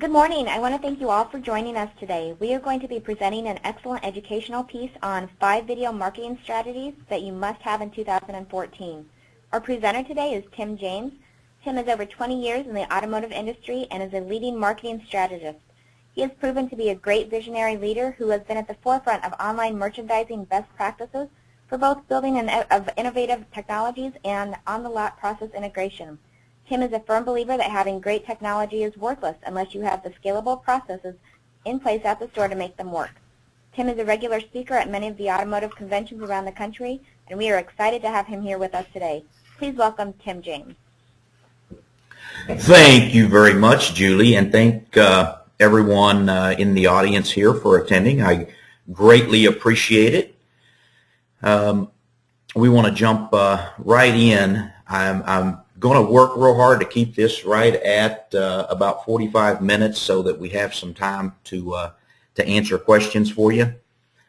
Good morning. I want to thank you all for joining us today. We are going to be presenting an excellent educational piece on 5 video marketing strategies that you must have in 2014. Our presenter today is Tim James. Tim has over 20 years in the automotive industry and is a leading marketing strategist. He has proven to be a great visionary leader who has been at the forefront of online merchandising best practices for both building of innovative technologies and on-the-lot process integration. Tim is a firm believer that having great technology is worthless unless you have the scalable processes in place at the store to make them work. Tim is a regular speaker at many of the automotive conventions around the country, and we are excited to have him here with us today. Please welcome Tim James. Thank you very much, Julie, and thank everyone in the audience here for attending. I greatly appreciate it. We want to jump right in. I'm going to work real hard to keep this right at about 45 minutes so that we have some time to answer questions for you.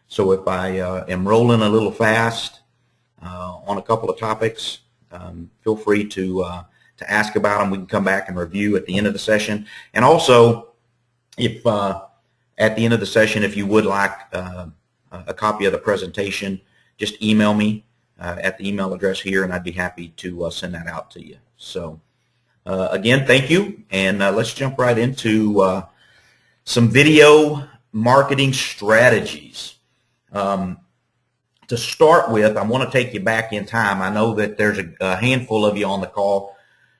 So if I am rolling a little fast on a couple of topics, feel free to ask about them. We can come back and review at the end of the session. And also, if at the end of the session, if you would like a copy of the presentation, just email me at the email address here, and I'd be happy to send that out to you. So again, thank you, and let's jump right into some video marketing strategies. To start with, I want to take you back in time. I know that there's a handful of you on the call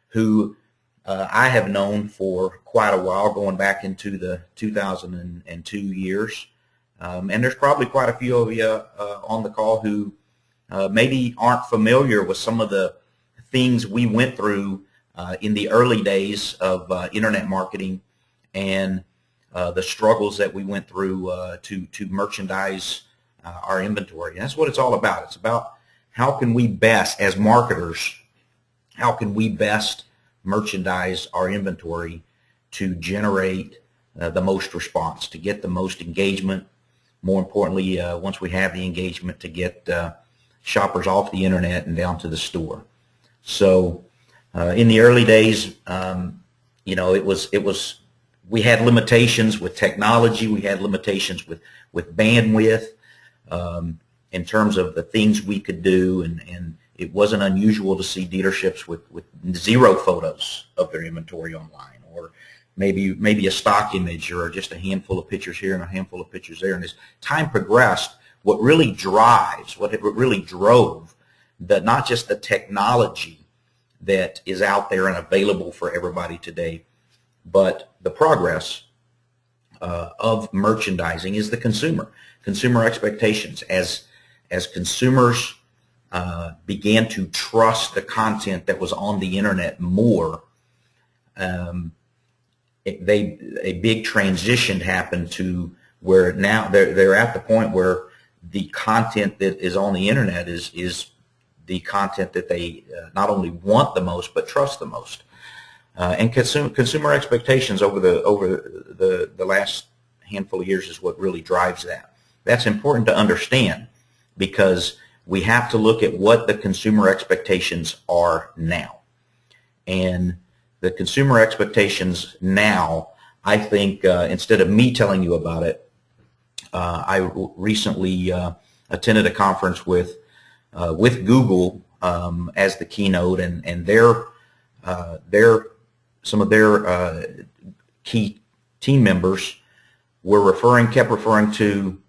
who I have known for quite a while, going back into the 2002 years. And there's probably quite a few of you on the call who maybe aren't familiar with some of the things we went through in the early days of internet marketing and the struggles that we went through to merchandise our inventory. And that's what it's all about. It's about how can we best, as marketers, how can we best merchandise our inventory to generate the most response, to get the most engagement. More importantly, once we have the engagement, to get shoppers off the internet and down to the store. So in the early days, you know, we had limitations with technology. We had limitations with bandwidth in terms of the things we could do, and it wasn't unusual to see dealerships with 0 photos of their inventory online, or maybe a stock image, or just a handful of pictures here and a handful of pictures there. And as time progressed, what really drove not just the technology that is out there and available for everybody today, but the progress of merchandising is the consumer expectations. As consumers began to trust the content that was on the internet more, a big transition happened to where now they're at the point where the content that is on the internet is the content that they not only want the most but trust the most. And consumer expectations over the last handful of years is what really drives that. That's important to understand, because we have to look at what the consumer expectations are now. And the consumer expectations now, I think, instead of me telling you about it, I recently attended a conference with Google as the keynote, and some of their key team members kept referring to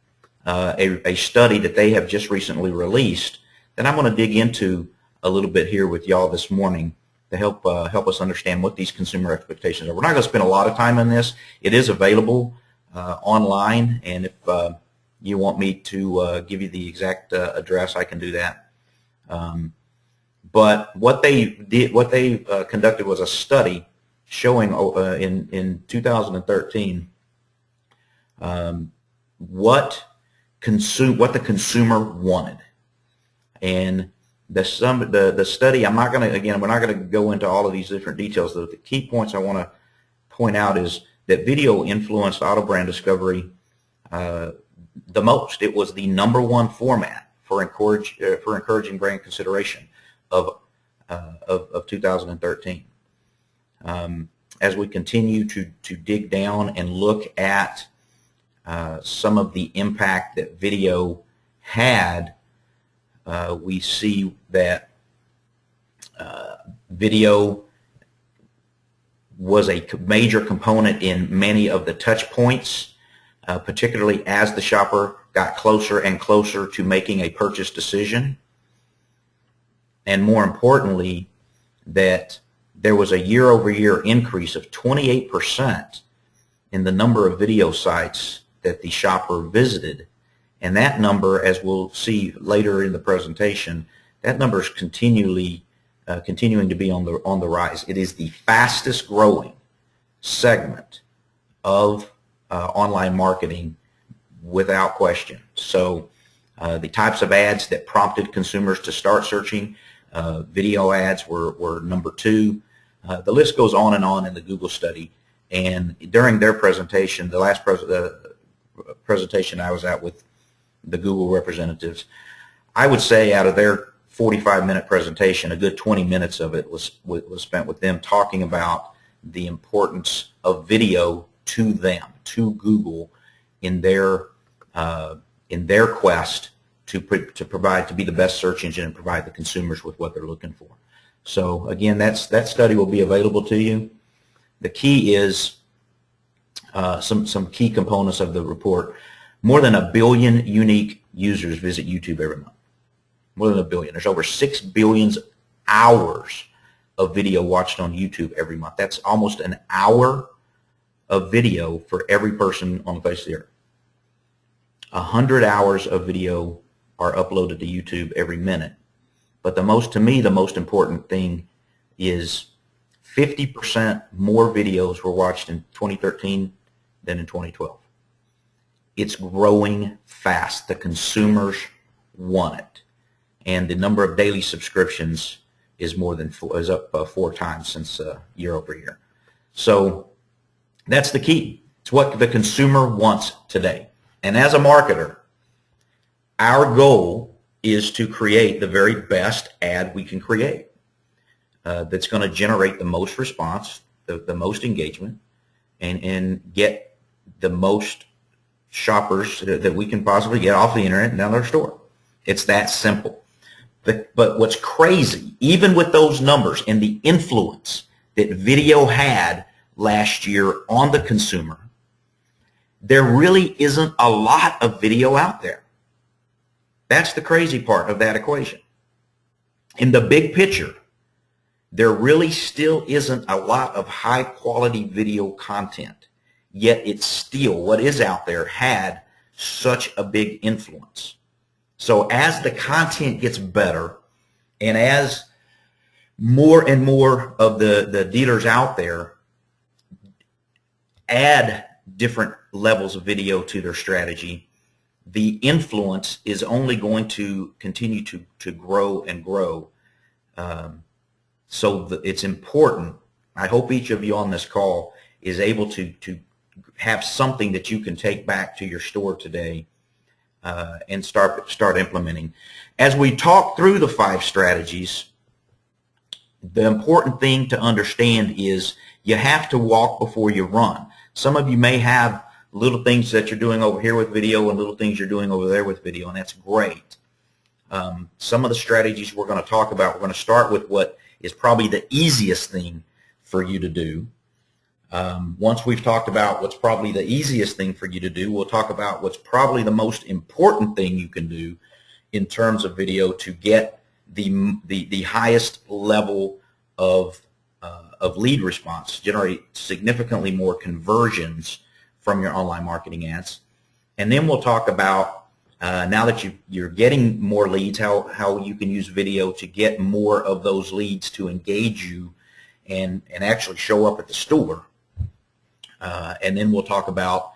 a study that they have just recently released that I'm going to dig into a little bit here with y'all this morning to help us understand what these consumer expectations are. We're not going to spend a lot of time on this. It is available online, and if you want me to give you the exact address, I can do that. But what they conducted was a study showing in 2013 what the consumer wanted. And the study, we're not going to go into all of these different details. The key points I want to point out is that video influenced auto brand discovery the most. It was the #1 format for encouraging brand consideration of 2013. as we continue to dig down and look at some of the impact that video had, we see that video was a major component in many of the touch points, particularly as the shopper got closer and closer to making a purchase decision. And more importantly, that there was a year-over-year increase of 28% in the number of video sites that the shopper visited. And that number, as we'll see later in the presentation, that number is continuing to be on the rise. It is the fastest growing segment of online marketing without question. So the types of ads that prompted consumers to start searching, video ads were number 2. The list goes on and on in the Google study. And during their presentation, the last presentation I was at with the Google representatives, I would say out of their 45-minute presentation, a good 20 minutes of it was spent with them talking about the importance of video to them, to Google, in their quest to be the best search engine and provide the consumers with what they're looking for. So again, that study will be available to you. The key is some key components of the report. More than 1 billion unique users visit YouTube every month. More than 1 billion. There's over 6 billion hours of video watched on YouTube every month. That's almost an hour of video for every person on the face of the earth. 100 hours of video are uploaded to YouTube every minute. But to me, the most important thing is 50% more videos were watched in 2013 than in 2012. It's growing fast. The consumers want it. And the number of daily subscriptions is up 4 times since year over year. So that's the key. It's what the consumer wants today. And as a marketer, our goal is to create the very best ad we can create that's going to generate the most response, the most engagement, and get the most shoppers that we can possibly get off the internet and down to our store. It's that simple. But what's crazy, even with those numbers and the influence that video had last year on the consumer, there really isn't a lot of video out there. That's the crazy part of that equation. In the big picture, there really still isn't a lot of high-quality video content, yet it's still, what is out there had such a big influence. So as the content gets better and as more and more of the dealers out there add different levels of video to their strategy, the influence is only going to continue to grow and grow. So it's important. I hope each of you on this call is able to have something that you can take back to your store today and start implementing. As we talk through the 5 strategies, the important thing to understand is you have to walk before you run. Some of you may have little things that you're doing over here with video and little things you're doing over there with video, and that's great. Some of the strategies we're going to talk about, we're going to start with what is probably the easiest thing for you to do. Once we've talked about what's probably the easiest thing for you to do, we'll talk about what's probably the most important thing you can do in terms of video to get the highest level of lead response, generate significantly more conversions from your online marketing ads. And then we'll talk about, now that you're getting more leads, how you can use video to get more of those leads to engage you and actually show up at the store. And then we'll talk about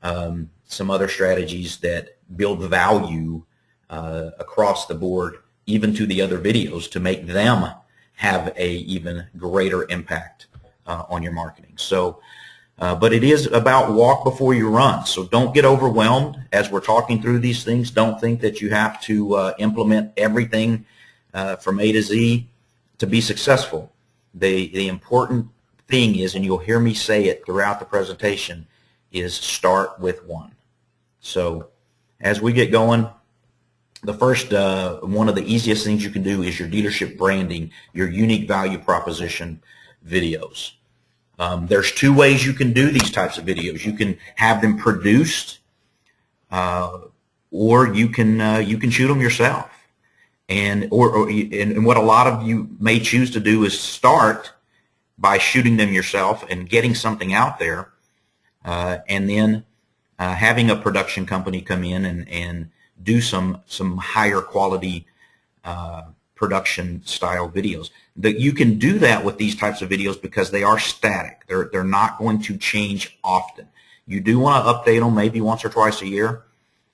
some other strategies that build value across the board, even to the other videos, to make them have a even greater impact on your marketing. So, but it is about walk before you run. So don't get overwhelmed as we're talking through these things. Don't think that you have to implement everything from A to Z to be successful. The important thing is, and you'll hear me say it throughout the presentation, is start with one. So as we get going, the first one of the easiest things you can do is your dealership branding, your unique value proposition videos. There's two ways you can do these types of videos. You can have them produced, or you can shoot them yourself. And what a lot of you may choose to do is start by shooting them yourself and getting something out there, and then having a production company come in and do some higher quality production style videos. That you can do that with these types of videos because they are static. They're not going to change often. You do want to update them maybe once or twice a year,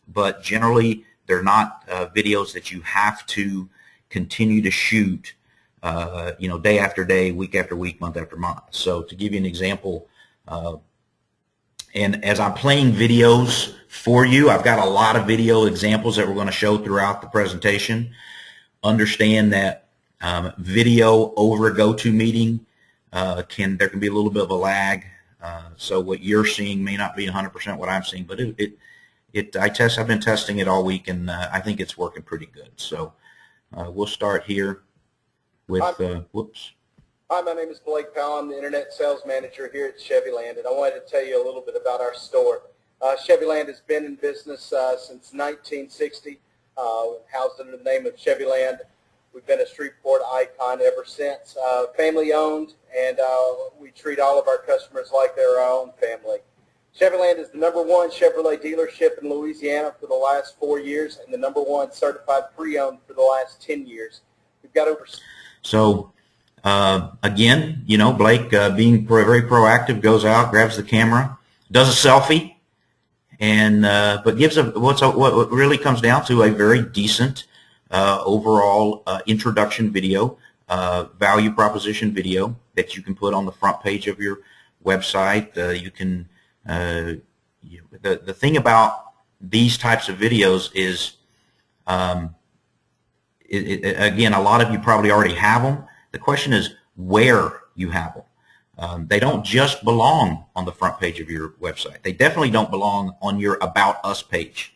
but generally they're not videos that you have to continue to shoot day after day, week after week, month after month. So to give you an example, and as I'm playing videos for you, I've got a lot of video examples that we're going to show throughout the presentation. Understand that video over a GoToMeeting there can be a little bit of a lag. So what you're seeing may not be 100% what I'm seeing, but I've been testing it all week, and I think it's working pretty good. So we'll start here with whoops. Hi, my name is Blake Powell. I'm the Internet Sales Manager here at Chevyland, and I wanted to tell you a little bit about our store. Chevyland has been in business since 1960, housed under the name of Chevyland. We've been a Shreveport icon ever since. Family owned, and we treat all of our customers like they're our own family. Chevyland is the #1 Chevrolet dealership in Louisiana for the last 4 years, and the #1 certified pre-owned for the last 10 years. We've got over... So again, Blake being very proactive, goes out, grabs the camera, does a selfie, and but gives what really comes down to a very decent overall introduction video, value proposition video that you can put on the front page of your website. You can the thing about these types of videos is, again, a lot of you probably already have them. The question is where you have them. They don't just belong on the front page of your website. They definitely don't belong on your About Us page.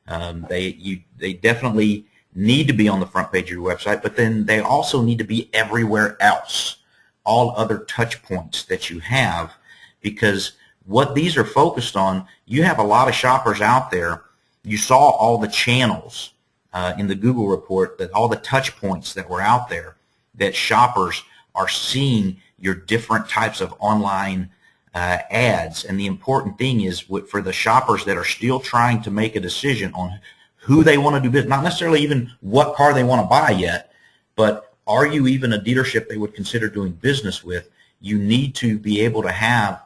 They definitely need to be on the front page of your website, but then they also need to be everywhere else, all other touch points that you have, because what these are focused on, you have a lot of shoppers out there. You saw all the channels in the Google report, that all the touch points that were out there, that shoppers are seeing your different types of online ads. And the important thing is, for the shoppers that are still trying to make a decision on who they want to do business, not necessarily even what car they want to buy yet, but are you even a dealership they would consider doing business with? You need to be able to have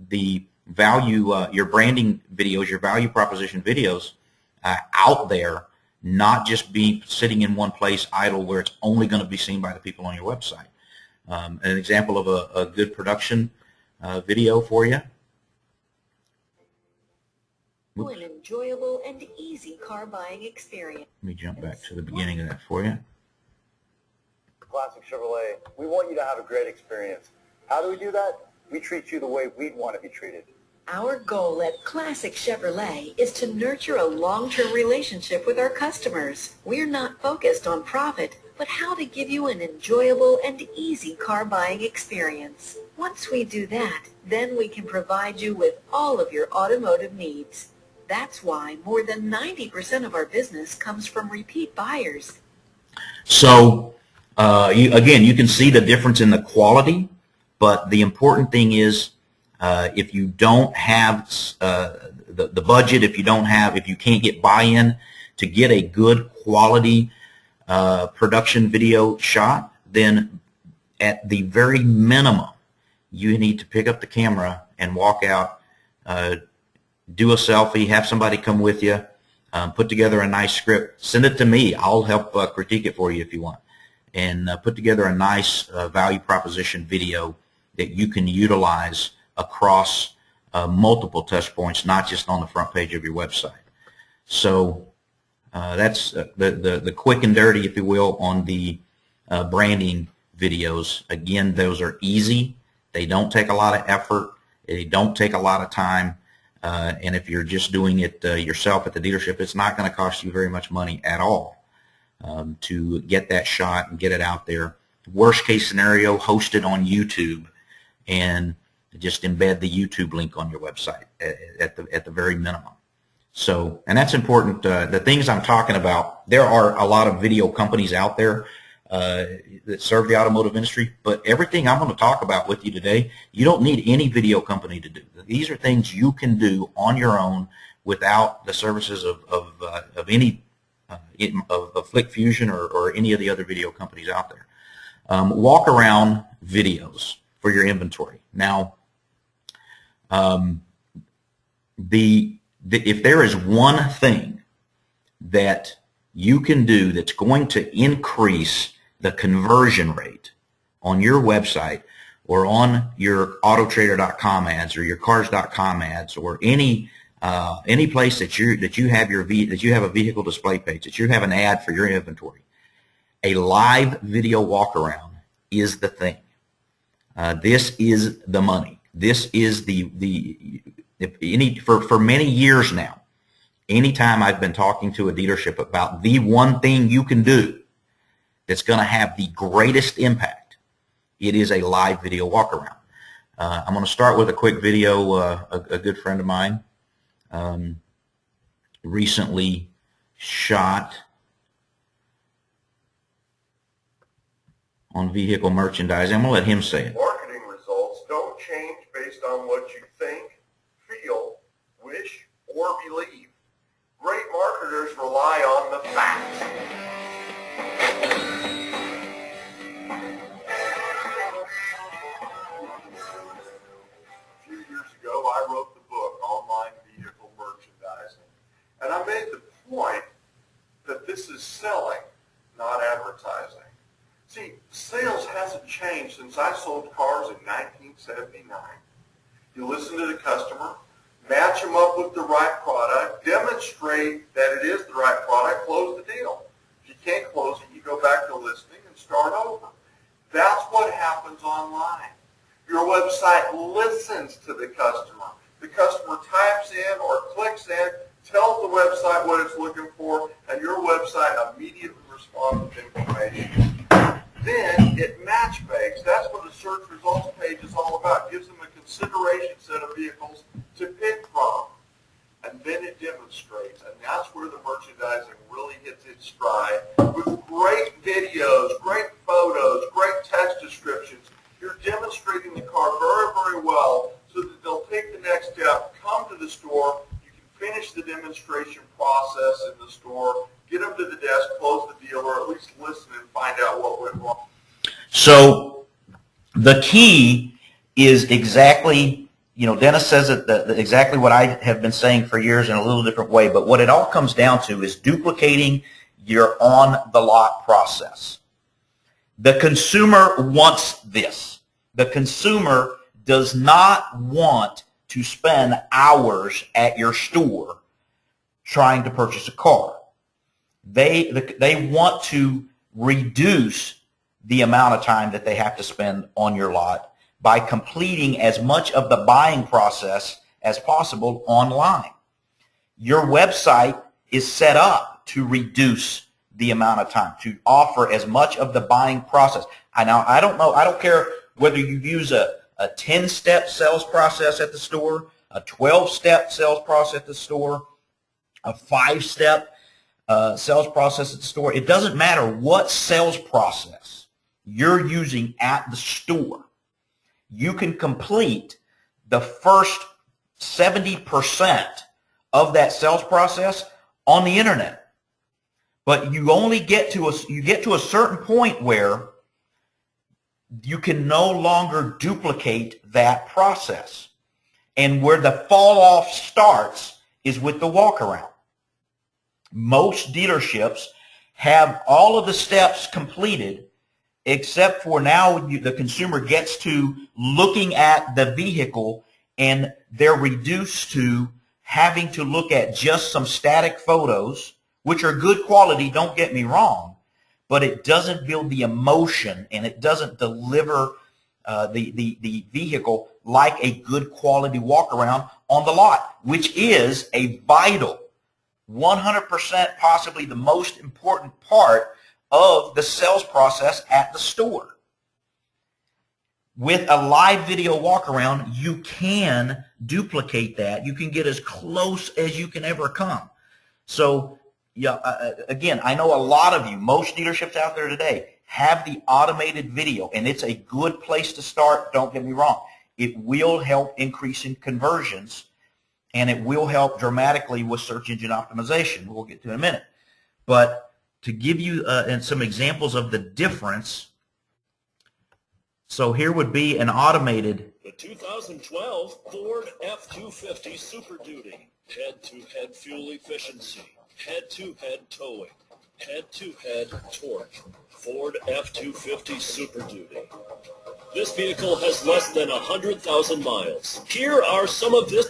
the value, your branding videos, your value proposition videos out there, not just be sitting in one place idle where it's only going to be seen by the people on your website. An example of a good production video for you. An enjoyable and easy car buying experience. Let me jump back to the beginning of that for you. Classic Chevrolet, we want you to have a great experience. How do we do that? We treat you the way we'd want to be treated. Our goal at Classic Chevrolet is to nurture a long-term relationship with our customers. We're not focused on profit, but how to give you an enjoyable and easy car buying experience. Once we do that, then we can provide you with all of your automotive needs. That's why more than 90% of our business comes from repeat buyers. So, again, you can see the difference in the quality, but the important thing is, if you don't have the budget, if you can't get buy-in to get a good quality production video shot, then at the very minimum, you need to pick up the camera and walk out, do a selfie, have somebody come with you, put together a nice script, send it to me. I'll help critique it for you if you want, and put together a nice value proposition video that you can utilize across multiple touch points, not just on the front page of your website. So that's the quick and dirty, if you will, on the branding videos. Again, those are easy. They don't take a lot of effort. They don't take a lot of time. And if you're just doing it yourself at the dealership, it's not going to cost you very much money at all to get that shot and get it out there. Worst case scenario, host it on YouTube and just embed the YouTube link on your website at the very minimum. So, and that's important. The things I'm talking about, there are a lot of video companies out there that serve the automotive industry, but everything I'm going to talk about with you today, you don't need any video company to do. These are things you can do on your own without the services of any of Flick Fusion or any of the other video companies out there. Walk around videos for your inventory. Now, if there is one thing that you can do that's going to increase the conversion rate on your website or on your autotrader.com ads or your cars.com ads or any place that you have a vehicle display page, that you have an ad for your inventory, a live video walk around is the thing. This is the money. This is for many years now, anytime I've been talking to a dealership about the one thing you can do that's going to have the greatest impact, it is a live video walk around. I'm going to start with a quick video. A good friend of mine recently shot on vehicle merchandising. I'm going to let him say it. Marketing results don't change based on what you think, feel, wish, or believe. Great marketers rely on the facts. A few years ago, I wrote the book, Online Vehicle Merchandising. And I made the point that this is selling, not advertising. See, sales hasn't changed since I sold cars in 1979. You listen to the customer, match them up with the right product, demonstrate that it is the right product, close the deal. If you can't close it, you go back to listing and start over. That's what happens online. Your website listens to the customer. The customer types in or clicks in, tells the website what it's looking for, and your website immediately responds with information. Then it match makes. That's what the search results page is all about. It gives them a consideration set of vehicles to pick from. And then it demonstrates. And that's where the merchandising really hits its stride. With great videos, great photos, great text descriptions, you're demonstrating the car very, very well so that they'll take the next step, come to the store, you can finish the demonstration process in the store, get them to the desk, close the deal, or at least listen and find out what went wrong. So the key is exactly, Dennis says it exactly what I have been saying for years in a little different way, but what it all comes down to is duplicating your on-the-lot process. The consumer wants this. The consumer does not want to spend hours at your store trying to purchase a car. They want to reduce the amount of time that they have to spend on your lot by completing as much of the buying process as possible online. Your website is set up to reduce the amount of time, to offer as much of the buying process. I don't care whether you use a 10-step sales process at the store, a 12-step sales process at the store, a 5-step sales process at the store. It doesn't matter what sales process you're using at the store. You can complete the first 70% of that sales process on the internet. But you only get to a certain point where you can no longer duplicate that process. And where the fall off starts is with the walk around. Most dealerships have all of the steps completed except for now the consumer gets to looking at the vehicle and they're reduced to having to look at just some static photos, which are good quality, don't get me wrong, but it doesn't build the emotion and it doesn't deliver the vehicle like a good quality walk around on the lot, which is a vital 100% possibly the most important part of the sales process at the store. With a live video walk around, you can duplicate that. You can get as close as you can ever come. So yeah, again, I know a lot of you, most dealerships out there today, have the automated video, and it's a good place to start. Don't get me wrong. It will help increasing conversions, and it will help dramatically with search engine optimization. We'll get to in a minute. But to give you some examples of the difference, so here would be an automated. The 2012 Ford F-250 Super Duty. Head-to-head fuel efficiency. Head-to-head towing. Head-to-head torque. Ford F-250 Super Duty. This vehicle has less than 100,000 miles. Here are some of this.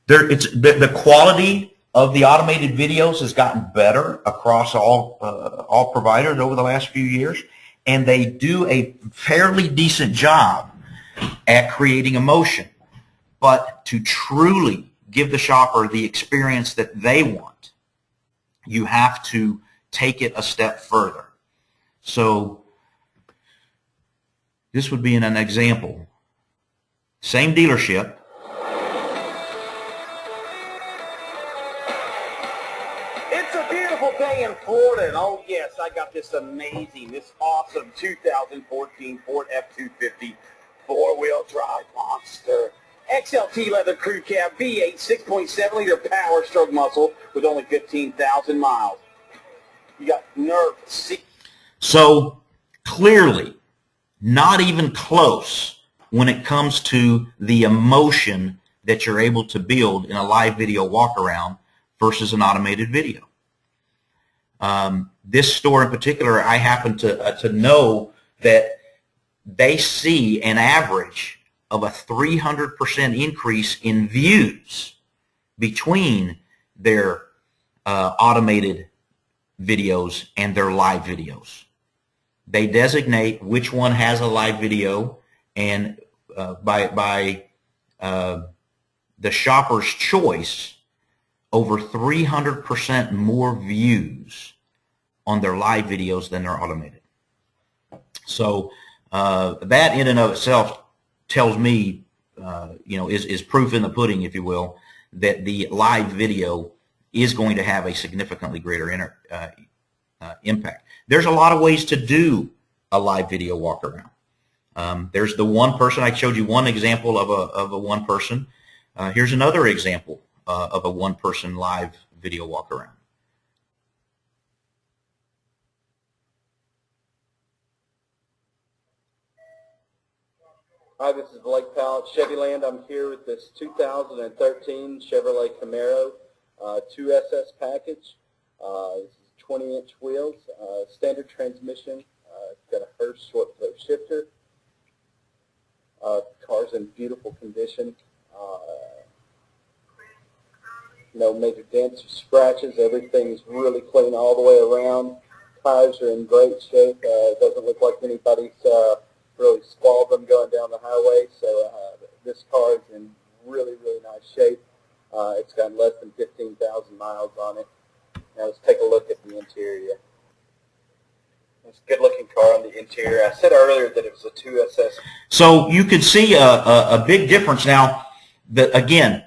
The quality of the automated videos has gotten better across all providers over the last few years, and they do a fairly decent job at creating emotion. But to truly give the shopper the experience that they want, you have to take it a step further. So this would be an example. Same dealership. It's a beautiful day in Florida, and oh yes, I got this awesome 2014 Ford F-250 four-wheel drive monster. XLT leather crew cab, V8, 6.7-liter power stroke muscle with only 15,000 miles. You got nerve seat. So clearly, not even close when it comes to the emotion that you're able to build in a live video walk-around versus an automated video. This store in particular, I happen to know that they see an average of a 300% increase in views between their automated videos and their live videos. They designate which one has a live video, and by the shopper's choice, over 300% more views on their live videos than their automated. So that in and of itself tells me, is proof in the pudding, if you will, that the live video is going to have a significantly greater impact. There's a lot of ways to do a live video walk around. There's the one person. I showed you one example of a one person. Here's another example of a one person live video walk around. Hi, this is Blake Powell at Chevyland. I'm here with this 2013 Chevrolet Camaro 2SS package. This is 20-inch wheels, standard transmission. It's got a Hurst short throw shifter. Car's in beautiful condition. No major dents or scratches. Everything's really clean all the way around. Tires are in great shape. It doesn't look like anybody's really spoiled them going down the highway. So this car is in really, really nice shape. It's got less than 15,000 miles on it. Now let's take a look at the interior. It's a good-looking car on the interior. I said earlier that it was a 2SS. So you can see a big difference now. That again,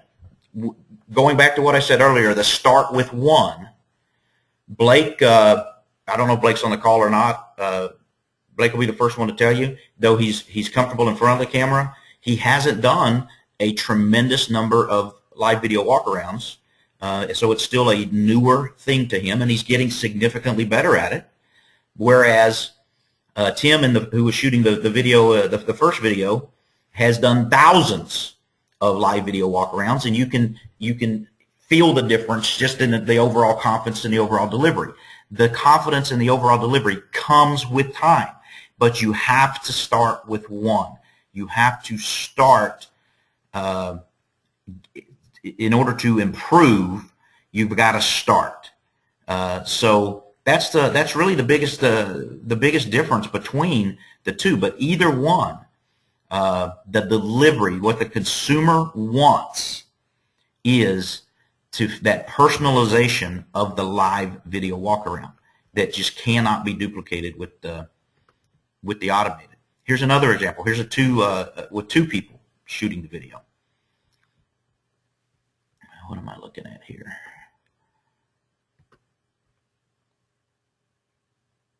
going back to what I said earlier, the start with one. Blake, I don't know if Blake's on the call or not. Blake will be the first one to tell you, though he's comfortable in front of the camera, he hasn't done a tremendous number of live video walkarounds. So it's still a newer thing to him, and he's getting significantly better at it. Whereas Tim, who was shooting the video, the first video, has done thousands of live video walkarounds, and you can feel the difference just in the overall confidence in the overall delivery. The confidence in the overall delivery comes with time, but you have to start with one. You have to start in order to improve. You've got to start. So that's really the biggest difference between the two. But either one the delivery, what the consumer wants is that personalization of the live video walk around that just cannot be duplicated with the automated. Here's another example. Here's with two people shooting the video. What am I looking at here?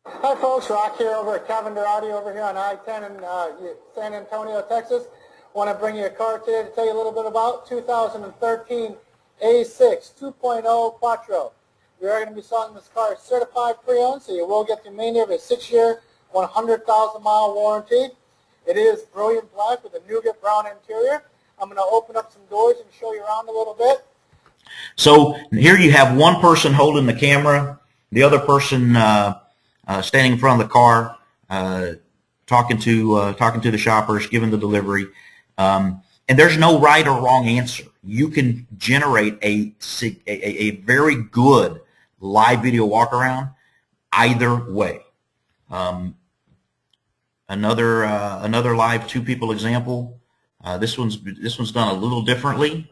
Hi folks, Rock here over at Cavender Audio over here on I-10 in San Antonio, Texas. Want to bring you a car today to tell you a little bit about 2013 A6 2.0 Quattro. We are going to be selling this car certified pre-owned, so you will get the remainder of a 6-year, 100,000-mile warranty. It is brilliant black with a nougat brown interior. I'm going to open up some doors and show you around a little bit. So here you have one person holding the camera, the other person standing in front of the car, talking to the shoppers, giving the delivery, and there's no right or wrong answer. You can generate a very good live video walk around either way. Another live two people example. This one's done a little differently.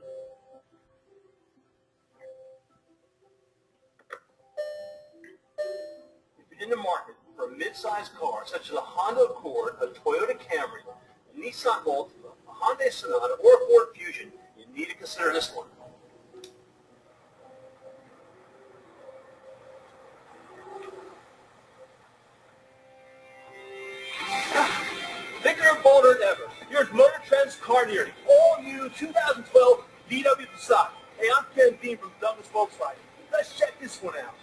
In the market for a mid-sized car such as a Honda Accord, a Toyota Camry, a Nissan Altima, a Hyundai Sonata, or a Ford Fusion, you need to consider this one. Bigger and bolder than ever. Here's Motor Trend's Car Nearly. All new 2012 VW Passat. Hey, I'm Ken Bean from Douglas Volkswagen. Let's check this one out.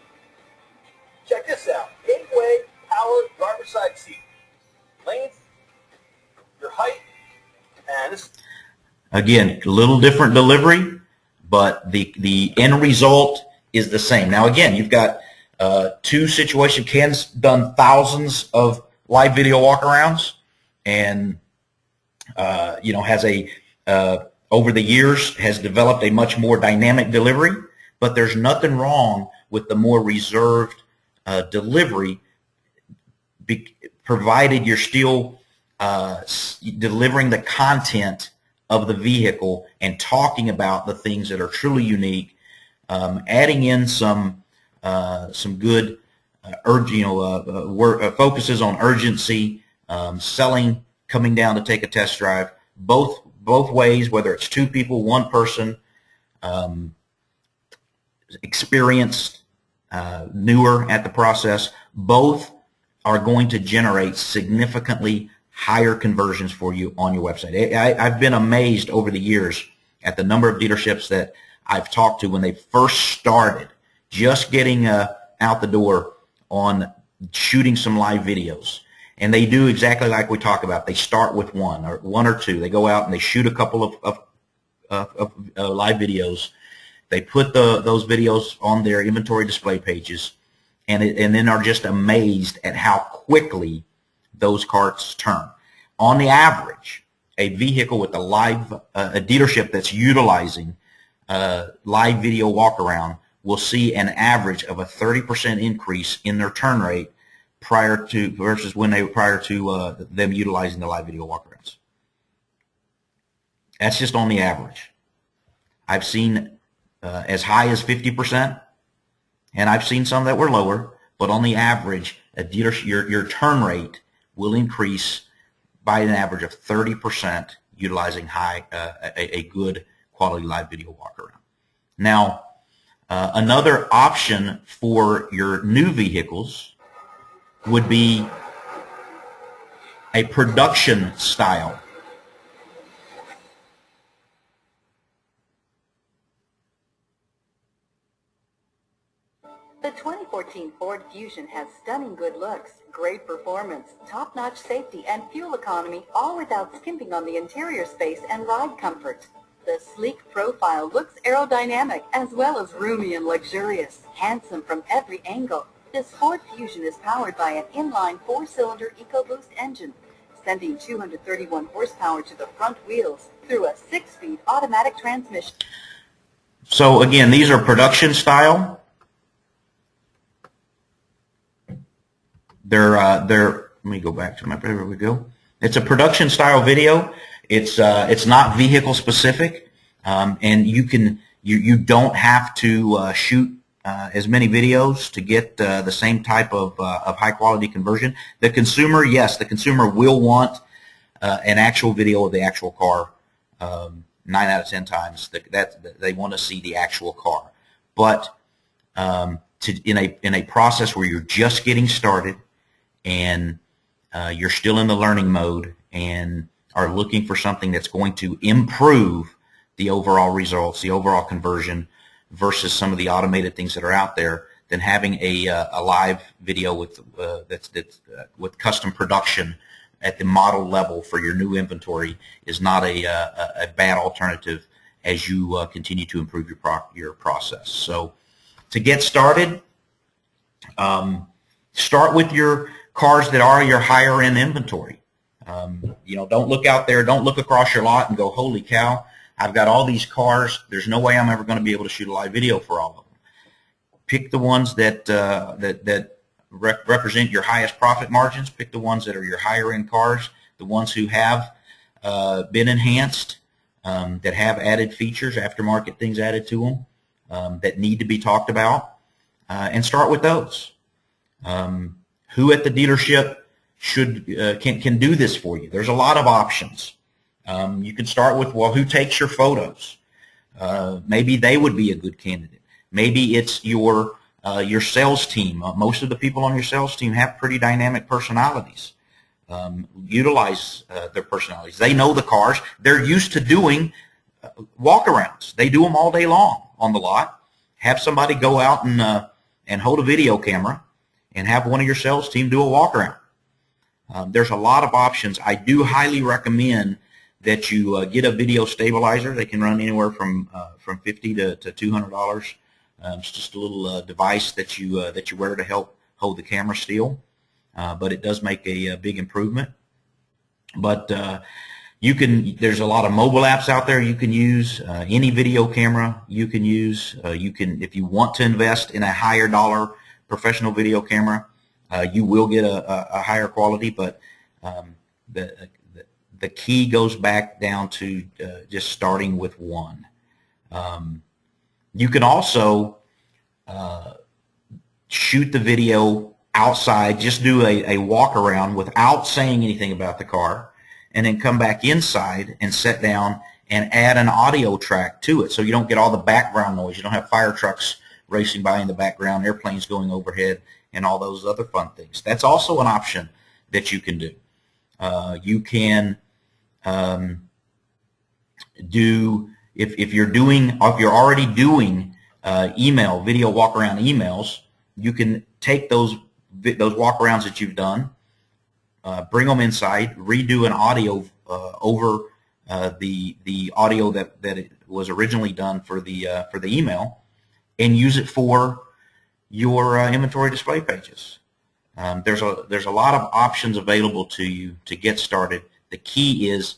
Check this out. 8-way power driver's side seat. Length, your height, and this. Again, a little different delivery, but the end result is the same. Now, again, you've got two situations. Ken's done thousands of live video walkarounds, and has over the years has developed a much more dynamic delivery. But there's nothing wrong with the more reserved delivery, provided you're still delivering the content of the vehicle and talking about the things that are truly unique, adding in some good focuses on urgency, selling, coming down to take a test drive, both ways, whether it's two people, one person, experienced, newer at the process, both are going to generate significantly higher conversions for you on your website. I've been amazed over the years at the number of dealerships that I've talked to when they first started just getting out the door on shooting some live videos. And they do exactly like we talk about. They start with one or two. They go out and they shoot a couple of live videos. They put those videos on their inventory display pages, and then are just amazed at how quickly those carts turn. On the average, a vehicle with a dealership that's utilizing live video walkaround will see an average of a 30% increase in their turn rate prior to them utilizing the live video walkarounds. That's just on the average. I've seen as high as 50%, and I've seen some that were lower, but on the average, your turn rate will increase by an average of 30% utilizing a good quality live video walkaround. Now, another option for your new vehicles would be a production style. The 2014 Ford Fusion has stunning good looks, great performance, top-notch safety, and fuel economy, all without skimping on the interior space and ride comfort. The sleek profile looks aerodynamic as well as roomy and luxurious, handsome from every angle. This Ford Fusion is powered by an inline 4-cylinder EcoBoost engine, sending 231 horsepower to the front wheels through a 6-speed automatic transmission. So again, these are production style. Let me go back to my, there we go. It's a production style video. It's not vehicle specific, and you don't have to shoot as many videos to get the same type of high quality conversion. The consumer, yes, the consumer will want an actual video of the actual car. 9 out of 10 times that they want to see the actual car. But in a process where you're just getting started and you're still in the learning mode and are looking for something that's going to improve the overall results, the overall conversion versus some of the automated things that are out there, then having a live video with with custom production at the model level for your new inventory is not a bad alternative as you continue to improve your process. So to get started, start with your cars that are your higher end inventory. Don't look out there, don't look across your lot and go, holy cow, I've got all these cars, there's no way I'm ever going to be able to shoot a live video for all of them. Pick the ones that represent your highest profit margins. Pick the ones that are your higher end cars, the ones who have been enhanced, that have added features, aftermarket things added to them, that need to be talked about, and start with those. Who at the dealership can do this for you? There's a lot of options. You can start with, well, who takes your photos? Maybe they would be a good candidate. Maybe it's your sales team. Most of the people on your sales team have pretty dynamic personalities. Utilize their personalities. They know the cars. They're used to doing walk-arounds. They do them all day long on the lot. Have somebody go out and hold a video camera and have one of your sales team do a walk-around. There's a lot of options. I do highly recommend that you get a video stabilizer. They can run anywhere from $50 to $200. It's just a little device that you wear to help hold the camera still, but it does make a big improvement. But there's a lot of mobile apps out there you can use. Any video camera you can use. If you want to invest in a higher dollar professional video camera, you will get a higher quality. But the key goes back down to just starting with one. You can also shoot the video outside, just do a walk around without saying anything about the car, and then come back inside and sit down and add an audio track to it so you don't get all the background noise. You don't have fire trucks racing by in the background, airplanes going overhead, and all those other fun things. That's also an option that you can do. You can do, if you're already doing email, video walk-around emails, you can take those walk-arounds that you've done, bring them inside, redo an audio over the audio that it was originally done for the email, and use it for your inventory display pages. There's a lot of options available to you to get started. The key is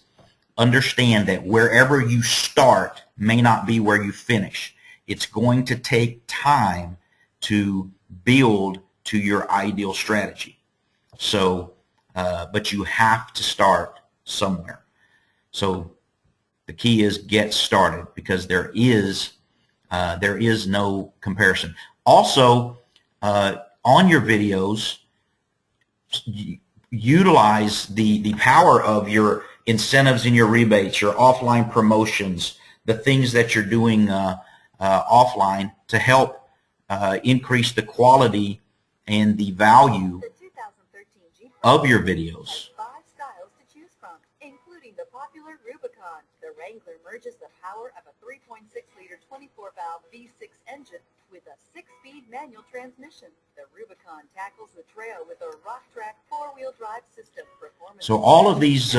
understand that wherever you start may not be where you finish. It's going to take time to build to your ideal strategy. So, but you have to start somewhere. So the key is get started, because there is no comparison. Also, on your videos, utilize the power of your incentives and your rebates, your offline promotions, the things that you're doing offline to help increase the quality and the value of your videos. 5 styles to choose from, including the popular Rubicon. The Wrangler merges the power of a 3.6-liter 24-valve V6 engine with a 6-speed manual transmission. The Rubicon tackles the trail with a Rock-Track 4-wheel drive system. So all of these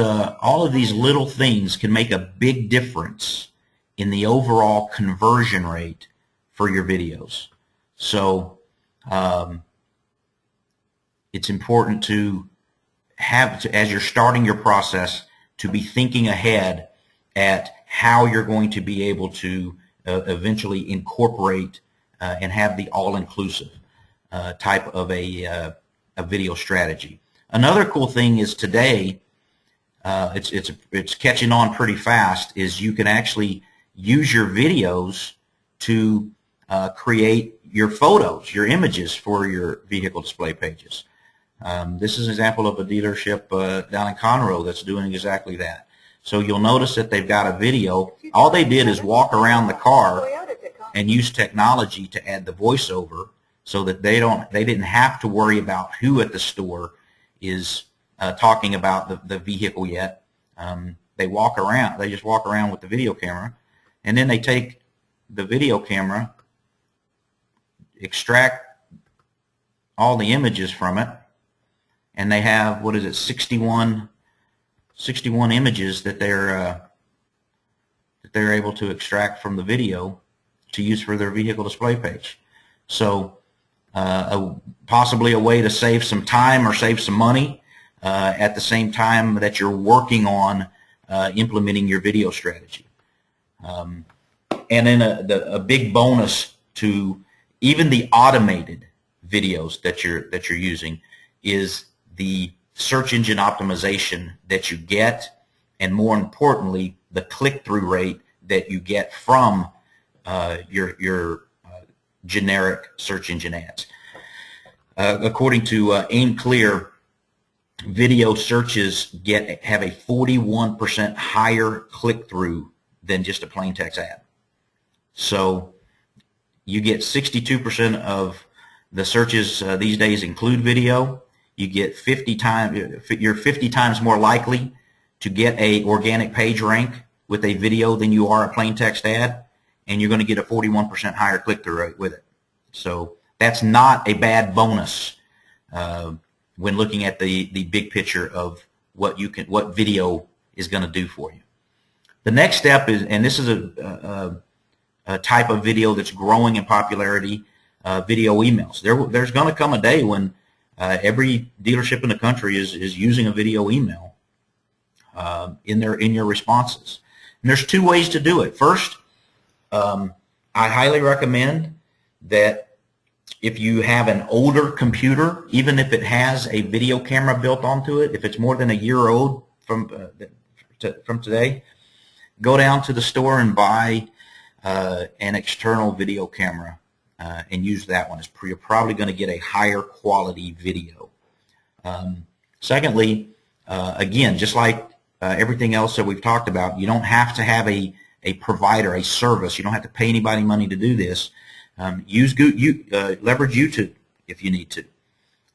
little things can make a big difference in the overall conversion rate for your videos. So it's important to as you're starting your process, to be thinking ahead at how you're going to be able to eventually incorporate and have the all-inclusive type of a video strategy. Another cool thing is today it's catching on pretty fast, is you can actually use your videos to create your photos, your images for your vehicle display pages. This is an example of a dealership down in Conroe that's doing exactly that. So you'll notice that they've got a video. All they did is walk around the car and use technology to add the voiceover, so that they didn't have to worry about who at the store is talking about the vehicle yet. They just walk around with the video camera, and then they take the video camera, extract all the images from it, and they have, 61 images that they're able to extract from the video to use for their vehicle display page. So possibly a way to save some time or save some money at the same time that you're working on implementing your video strategy. And then a big bonus to even the automated videos that you're using is the search engine optimization that you get, and more importantly, the click-through rate that you get from your generic search engine ads. According to AimClear, video searches have a 41% higher click-through than just a plain text ad. So you get 62% of the searches these days include video. You get you're 50 times more likely to get a organic page rank with a video than you are a plain text ad, and you're going to get a 41% higher click-through rate with it. So that's not a bad bonus when looking at the big picture of what video is going to do for you. The next step is, and this is a type of video that's growing in popularity, video emails. There's going to come a day when every dealership in the country is using a video email in your responses. And there's two ways to do it. First, I highly recommend that if you have an older computer, even if it has a video camera built onto it, if it's more than a year old from today, go down to the store and buy an external video camera and use that one. You're probably going to get a higher quality video. Secondly, again, just like everything else that we've talked about, you don't have to have a provider, a service. You don't have to pay anybody money to do this. Leverage YouTube if you need to.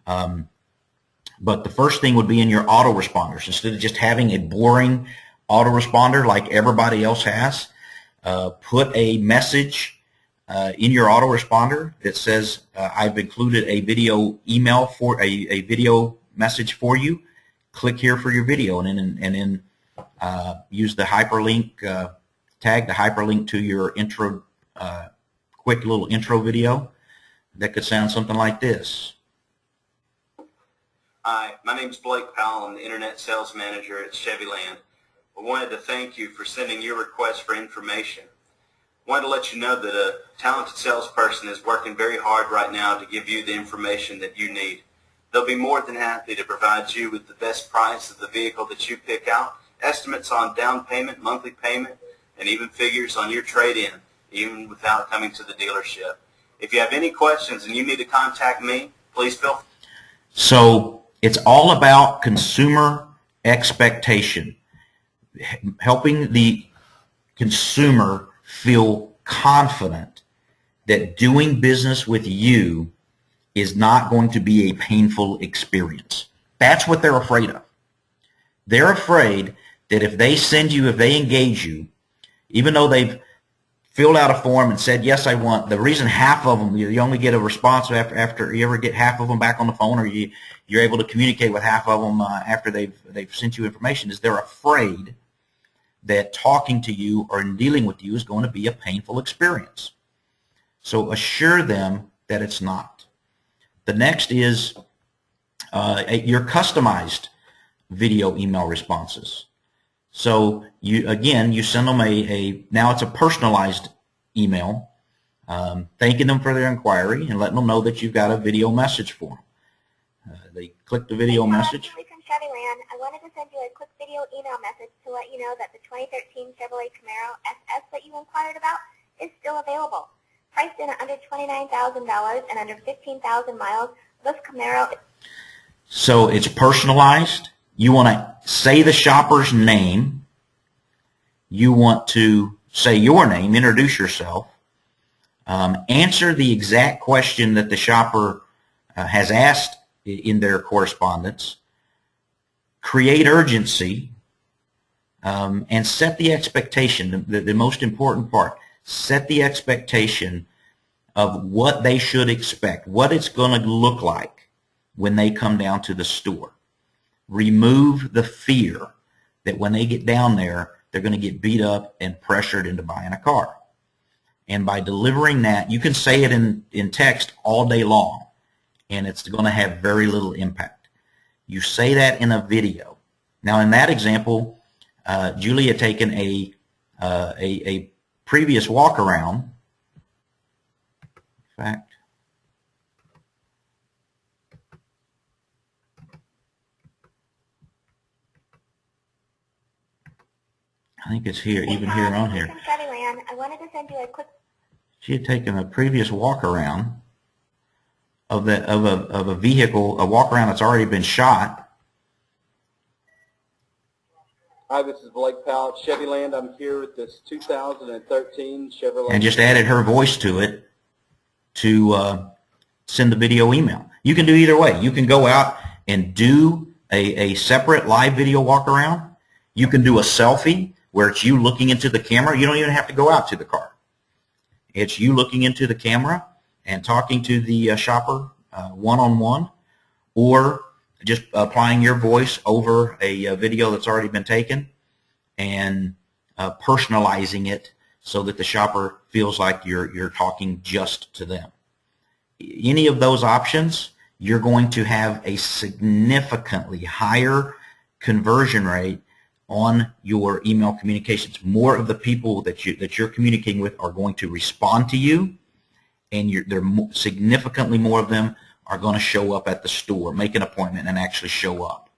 But the first thing would be in your autoresponders. Instead of just having a boring autoresponder like everybody else has, put a message in your autoresponder that says, I've included a video email for a video message for you. Click here for your video, and then use the hyperlink, tag the hyperlink to your intro, quick little intro video that could sound something like this. Hi, my name's Blake Powell. I'm the Internet Sales Manager at Chevyland. I wanted to thank you for sending your request for information. I wanted to let you know that a talented salesperson is working very hard right now to give you the information that you need. They'll be more than happy to provide you with the best price of the vehicle that you pick out, estimates on down payment, monthly payment, and even figures on your trade-in, even without coming to the dealership. If you have any questions and you need to contact me, please feel free. So it's all about consumer expectation, helping the consumer feel confident that doing business with you is not going to be a painful experience. That's what they're afraid of. They're afraid that if they engage you, even though they've filled out a form and said, yes, I want, the reason half of them, you only get a response after you ever get half of them back on the phone, or you're able to communicate with half of them after they've sent you information, is they're afraid that talking to you or dealing with you is going to be a painful experience. So assure them that it's not. The next is your customized video email responses. So you send them now it's a personalized email, thanking them for their inquiry and letting them know that you've got a video message for them. They click the video message. Can we Chevyland. I wanted to send you a quick video email message to let you know that the 2013 Chevrolet Camaro SS that you inquired about is still available. Priced in at under $29,000 and under 15,000 miles, this Camaro. So it's personalized. You want to say the shopper's name. You want to say your name, introduce yourself. Answer the exact question that the shopper has asked in their correspondence. Create urgency, and set the expectation, the most important part. Set the expectation of what they should expect, what it's going to look like when they come down to the store. Remove the fear that when they get down there, they're going to get beat up and pressured into buying a car. And by delivering that, you can say it in text all day long, and it's going to have very little impact. You say that in a video. Now, in that example, Julie had taken a previous walk-around. In fact, I think it's here, even here on here. I wanted to send you a quick. She had taken a previous walk-around of a vehicle, a walk-around that's already been shot. Hi, this is Blake Powell at Chevyland. I'm here with this 2013 Chevrolet. And just added her voice to it to send the video email. You can do either way. You can go out and do a separate live video walk-around. You can do a selfie where it's you looking into the camera. You don't even have to go out to the car. It's you looking into the camera and talking to the shopper one-on-one, or just applying your voice over a video that's already been taken and personalizing it so that the shopper feels like you're talking just to them. Any of those options, you're going to have a significantly higher conversion rate on your email communications. More of the people that you're communicating with are going to respond to you, and significantly more of them are going to show up at the store, make an appointment, and actually show up.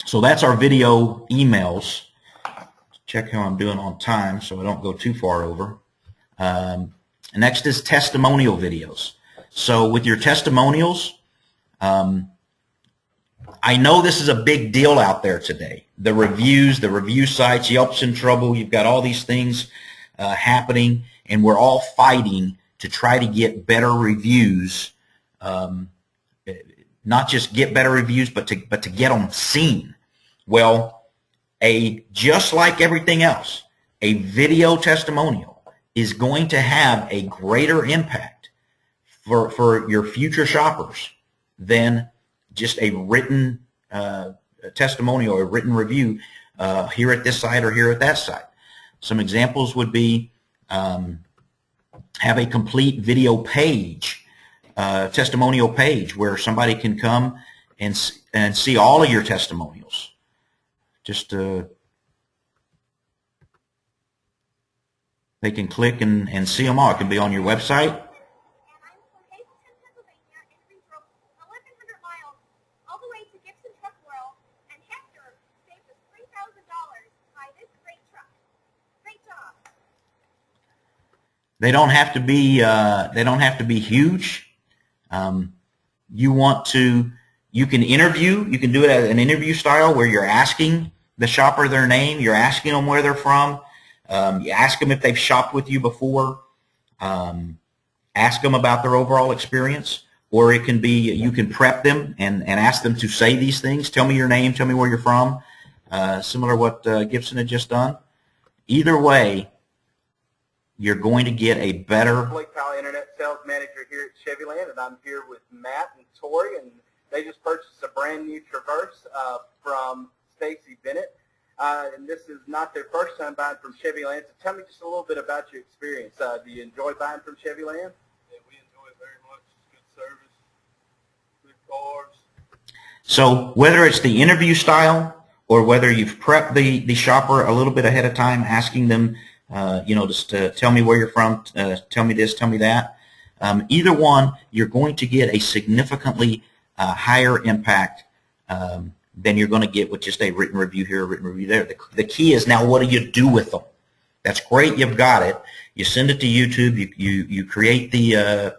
So that's our video emails. Check how I'm doing on time so I don't go too far over. Next is testimonial videos. So with your testimonials, I know this is a big deal out there today. The reviews, the review sites, Yelp's in trouble. You've got all these things happening, and we're all fighting to try to get better reviews, not just get better reviews, but to get them seen. Well, just like everything else, a video testimonial is going to have a greater impact for your future shoppers than just a written testimonial or a written review here at this site or here at that site. Some examples would be have a complete video page, testimonial page, where somebody can come and see all of your testimonials. Just they can click and see them all. It can be on your website. They don't have to be huge. You can interview. You can do it as an interview style where you're asking the shopper their name. You're asking them where they're from. You ask them if they've shopped with you before. Ask them about their overall experience. Or it can be you can prep them and ask them to say these things. Tell me your name. Tell me where you're from. Similar to what Gibson had just done. Either way, you're going to get a better. Blake Powell, Internet Sales Manager here at Chevyland, and I'm here with Matt and Tori, and they just purchased a brand new Traverse from Stacy Bennett. And this is not their first time buying from Chevyland. So tell me just a little bit about your experience. Do you enjoy buying from Chevyland? Yeah, we enjoy it very much. It's good service, good cars. So whether it's the interview style or whether you've prepped the shopper a little bit ahead of time, asking them, just tell me where you're from, tell me this, tell me that. Either one, you're going to get a significantly higher impact than you're going to get with just a written review here, a written review there. The key is now, what do you do with them? That's great, you've got it. You send it to YouTube. You create the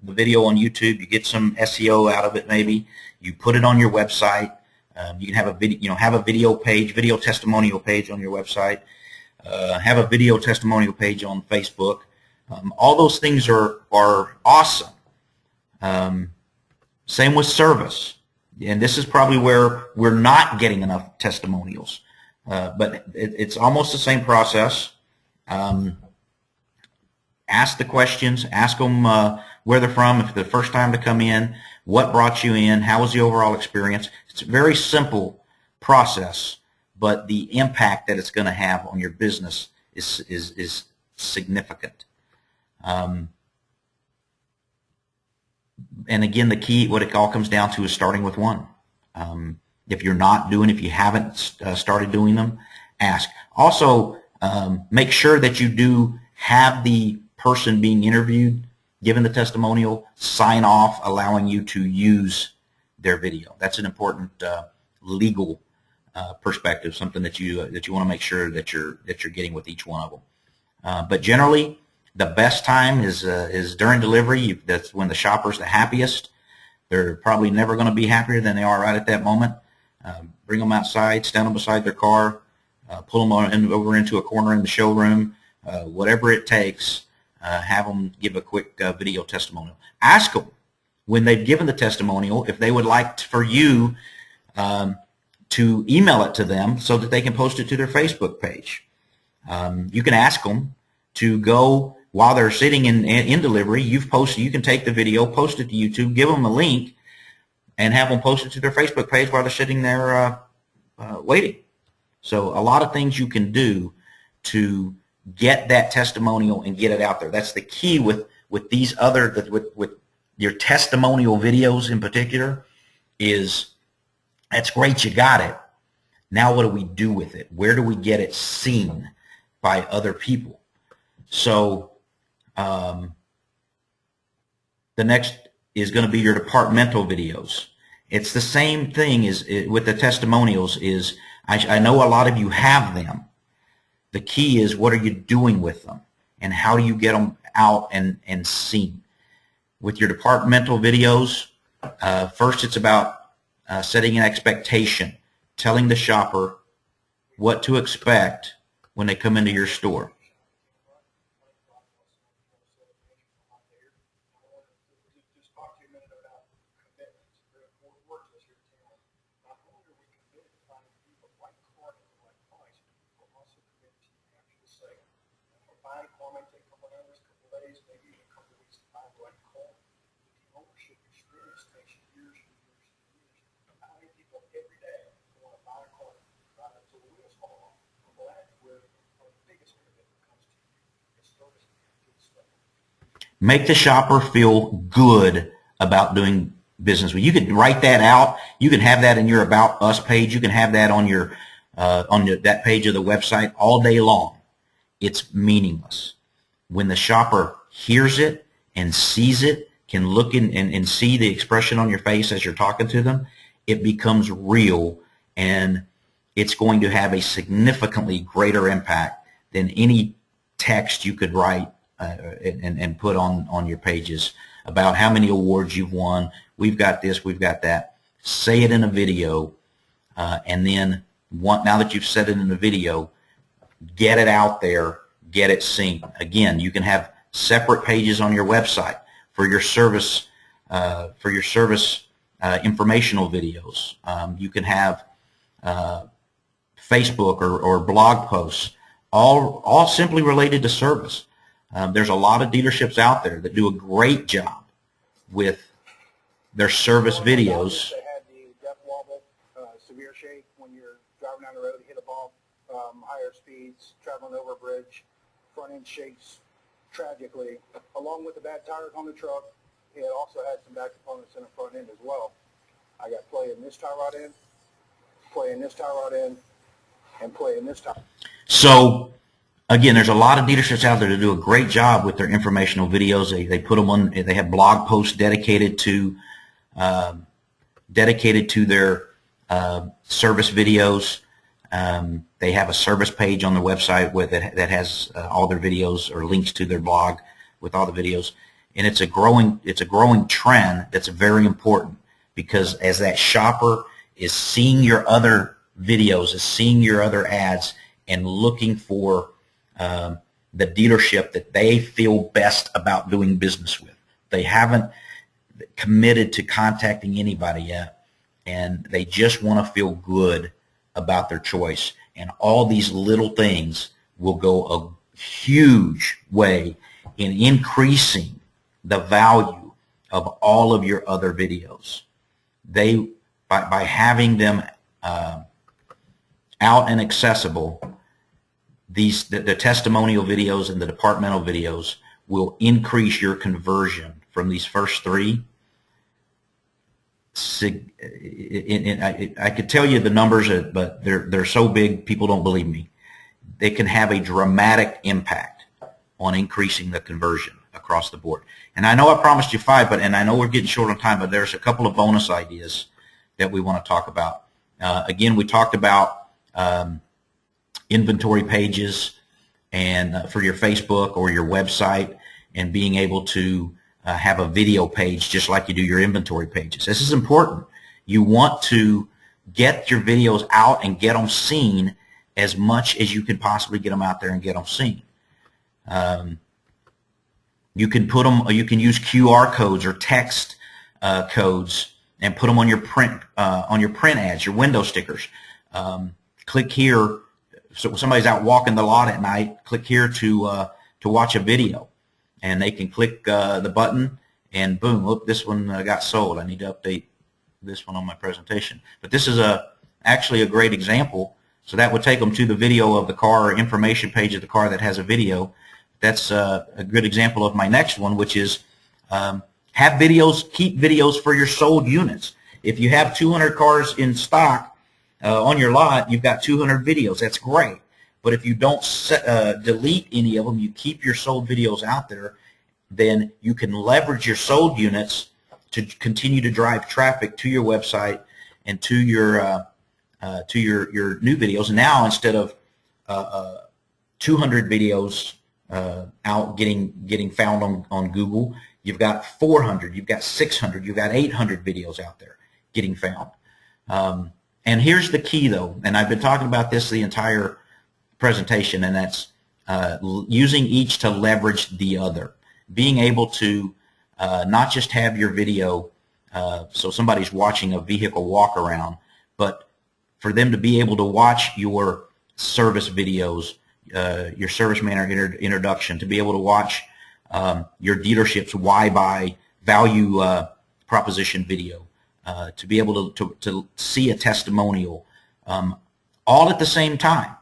video on YouTube. You get some SEO out of it, maybe. You put it on your website. You can have a video, have a video page, video testimonial page on your website. Have a video testimonial page on Facebook. All those things are awesome. Same with service. And this is probably where we're not getting enough testimonials. But it's almost the same process. Ask the questions. Ask them where they're from, if they're the first time to come in, what brought you in, how was the overall experience. It's a very simple process, but the impact that it's going to have on your business is significant. And again, the key, what it all comes down to, is starting with one. If you're not doing, if you haven't started doing them, ask. Also, make sure that you do have the person being interviewed, given the testimonial, sign off allowing you to use their video. That's an important legal perspective, something that you want to make sure that you're getting with each one of them. But generally, the best time is during delivery. That's when the shopper's the happiest. They're probably never going to be happier than they are right at that moment. Bring them outside, stand them beside their car, pull them over into a corner in the showroom, whatever it takes. Have them give a quick video testimonial. Ask them, when they've given the testimonial, if they would like for you to email it to them so that they can post it to their Facebook page. You can ask them to go, while they're sitting in delivery, you can take the video, post it to YouTube, give them a link, and have them post it to their Facebook page while they're sitting there waiting. So a lot of things you can do to get that testimonial and get it out there. That's the key with these with your testimonial videos in particular. Is that's great, you got it. Now what do we do with it? Where do we get it seen by other people? So the next is going to be your departmental videos. It's the same thing as with the testimonials. I know a lot of you have them. The key is, what are you doing with them, and how do you get them out and seen? With your departmental videos, first it's about setting an expectation, telling the shopper what to expect when they come into your store. Make the shopper feel good about doing business with you. You could write that out. You can have that in your About Us page. You can have that on that page of the website all day long. It's meaningless. When the shopper hears it and sees it, can look in and see the expression on your face as you're talking to them, it becomes real, and it's going to have a significantly greater impact than any text you could write and put on your pages about how many awards you've won. We've got this, we've got that. Say it in a video, and then now that you've said it in the video, get it out there, get it seen. Again, you can have separate pages on your website for your service informational videos. You can have Facebook or blog posts, all simply related to service. There's a lot of dealerships out there that do a great job with their service videos. They had the death wobble, severe shake when you're driving down the road, hit a bump, higher speeds, traveling over a bridge, front end shakes tragically, along with the bad tires on the truck. It also had some bad components in the front end as well. I got playing this tie rod in, playing this tie rod in, and playing this tie. So Again, there's a lot of dealerships out there that do a great job with their informational videos. They put them on. They have blog posts dedicated to their service videos. They have a service page on their website that has all their videos or links to their blog with all the videos. And it's a growing trend that's very important, because as that shopper is seeing your other videos, is seeing your other ads, and looking for the dealership that they feel best about doing business with. They haven't committed to contacting anybody yet, and they just want to feel good about their choice. And all these little things will go a huge way in increasing the value of all of your other videos. By having them out and accessible, the testimonial videos and the departmental videos will increase your conversion from these first three. I could tell you the numbers, but they're so big people don't believe me. They can have a dramatic impact on increasing the conversion across the board. And I know I promised you 5, and I know we're getting short on time, but there's a couple of bonus ideas that we want to talk about. Again, we talked about inventory pages and for your Facebook or your website, and being able to have a video page just like you do your inventory pages. This is important. You want to get your videos out and get them seen as much as you can possibly get them out there and get them seen. You can put them. You can use QR codes or text codes and put them on your print ads, your window stickers. Click here. So somebody's out walking the lot at night. Click here to watch a video, and they can click the button, and boom! Look, this one got sold. I need to update this one on my presentation. But this is actually a great example. So that would take them to the video of the car or information page of the car that has a video. That's a good example of my next one, which is have videos, keep videos for your sold units. If you have 200 cars in stock on your lot, you've got 200 videos. That's great. But if you don't delete any of them, you keep your sold videos out there, then you can leverage your sold units to continue to drive traffic to your website and to your new videos. And now, instead of 200 videos out getting found on Google, you've got 400, you've got 600, you've got 800 videos out there getting found. And here's the key, though, and I've been talking about this the entire presentation, and that's using each to leverage the other. Being able to not just have your video so somebody's watching a vehicle walk around, but for them to be able to watch your service videos, your service manager introduction, to be able to watch your dealership's why buy value proposition video, to be able to see a testimonial, all at the same time.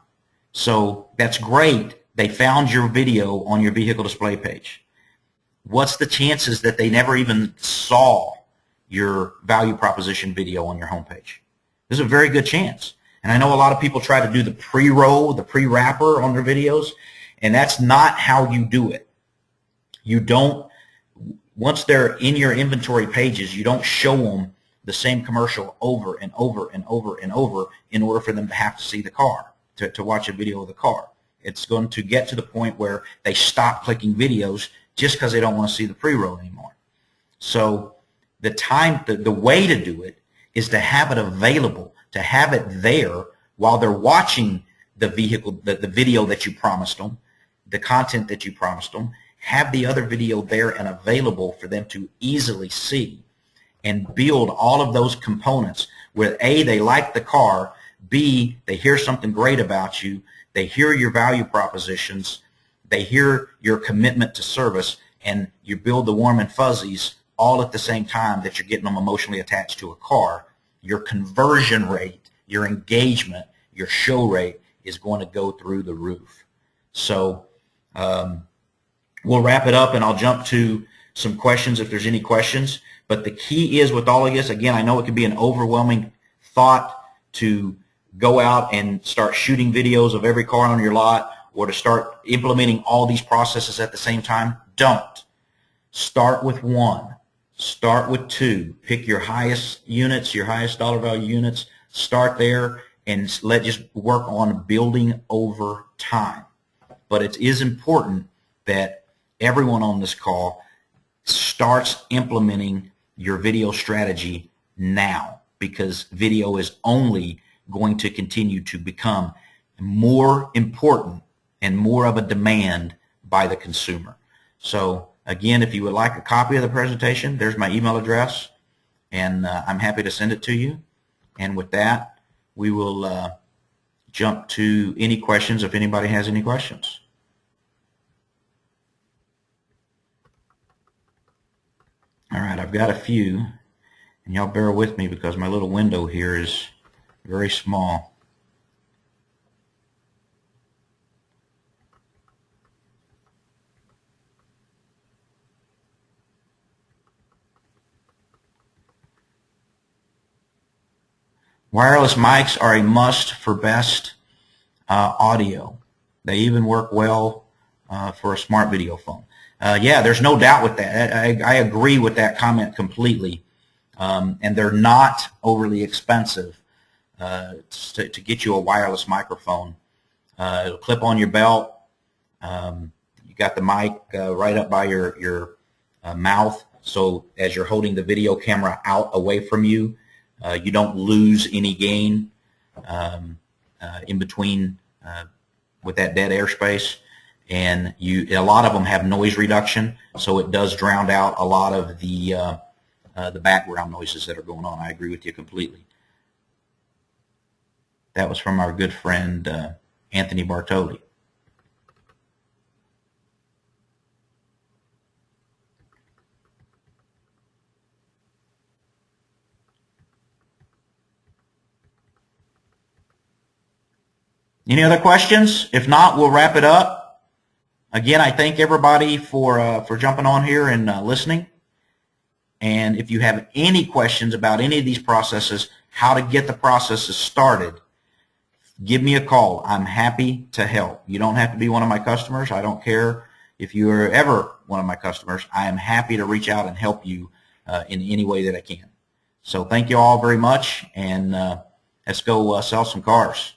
So that's great. They found your video on your vehicle display page. What's the chances that they never even saw your value proposition video on your homepage? There's a very good chance. And I know a lot of people try to do the pre-roll, the pre-wrapper on their videos, and that's not how you do it. You don't, once they're in your inventory pages, you don't show them the same commercial over and over and over and over in order for them to have to see the car, to watch a video of the car. It's going to get to the point where they stop clicking videos just because they don't want to see the pre-roll anymore. So the way to do it is to have it available, to have it there while they're watching the vehicle, the video that you promised them, the content that you promised them. Have the other video there and available for them to easily see, and build all of those components where A, they like the car, B, they hear something great about you, they hear your value propositions, they hear your commitment to service, and you build the warm and fuzzies all at the same time that you're getting them emotionally attached to a car. Your conversion rate, your engagement, your show rate is going to go through the roof. So we'll wrap it up, and I'll jump to some questions if there's any questions. But the key is with all of this, again, I know it can be an overwhelming thought to go out and start shooting videos of every car on your lot, or to start implementing all these processes at the same time. Don't. Start with one. Start with two. Pick your highest units, your highest dollar value units. Start there and just work on building over time. But it is important that everyone on this call starts implementing your video strategy now, because video is only going to continue to become more important and more of a demand by the consumer. So again, if you would like a copy of the presentation, there's my email address, and I'm happy to send it to you. And with that, we will jump to any questions if anybody has any questions. All right, I've got a few, and y'all bear with me because my little window here is very small. Wireless mics are a must for best audio. They even work well for a smart video phone. Yeah, there's no doubt with that. I agree with that comment completely. And they're not overly expensive to get you a wireless microphone. It'll clip on your belt. You got the mic right up by your mouth, so as you're holding the video camera out away from you, you don't lose any gain in between with that dead airspace. And a lot of them have noise reduction, so it does drown out a lot of the background noises that are going on. I agree with you completely. That was from our good friend Anthony Bartoli. Any other questions? If not, we'll wrap it up. Again, I thank everybody for jumping on here and listening. And if you have any questions about any of these processes, how to get the processes started, give me a call. I'm happy to help. You don't have to be one of my customers. I don't care if you're ever one of my customers. I am happy to reach out and help you in any way that I can. So thank you all very much, and let's go sell some cars.